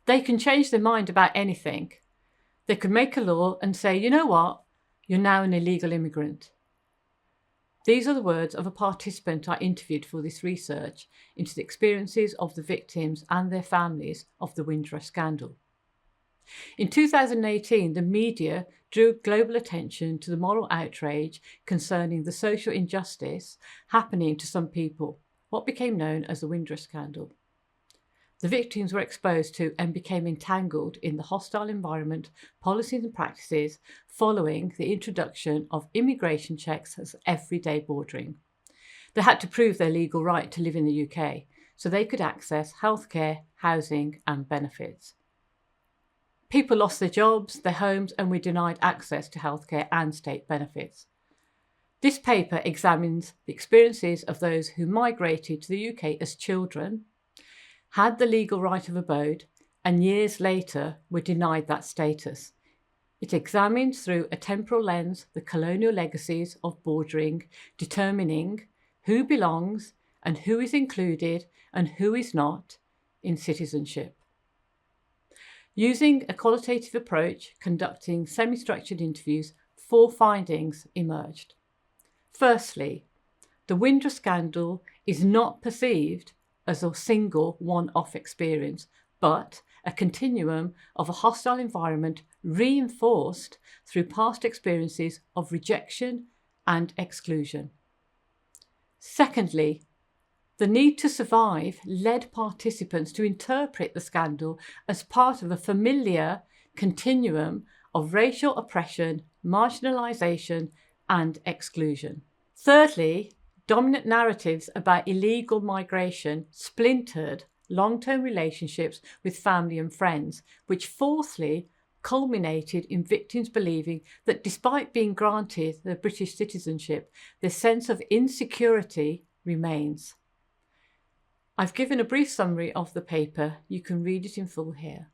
They can change their mind about anything. They could make a law and say, you know what, you're now an illegal immigrant. These are the words of a participant I interviewed for this research into the experiences of the victims and their families of the Windrush Scandal. In 2018, the media drew global attention to the moral outrage concerning the social injustice happening to some people, what became known as the Windrush Scandal. The victims were exposed to and became entangled in the hostile environment, policies and practices following the introduction of immigration checks as everyday bordering. They had to prove their legal right to live in the UK so they could access healthcare, housing and benefits. People lost their jobs, their homes and were denied access to healthcare and state benefits. This paper examines the experiences of those who migrated to the UK as children, had the legal right of abode, and years later were denied that status. It examines through a temporal lens the colonial legacies of bordering, determining who belongs and who is included and who is not in citizenship. Using a qualitative approach, conducting semi-structured interviews, 4 findings emerged. Firstly, the Windrush Scandal is not perceived as a single one-off experience, but a continuum of a hostile environment reinforced through past experiences of rejection and exclusion. Secondly, the need to survive led participants to interpret the scandal as part of a familiar continuum of racial oppression, marginalisation and exclusion. Thirdly, dominant narratives about illegal migration splintered long-term relationships with family and friends, which fourthly culminated in victims believing that despite being granted their British citizenship, their sense of insecurity remains. I've given a brief summary of the paper. You can read it in full here.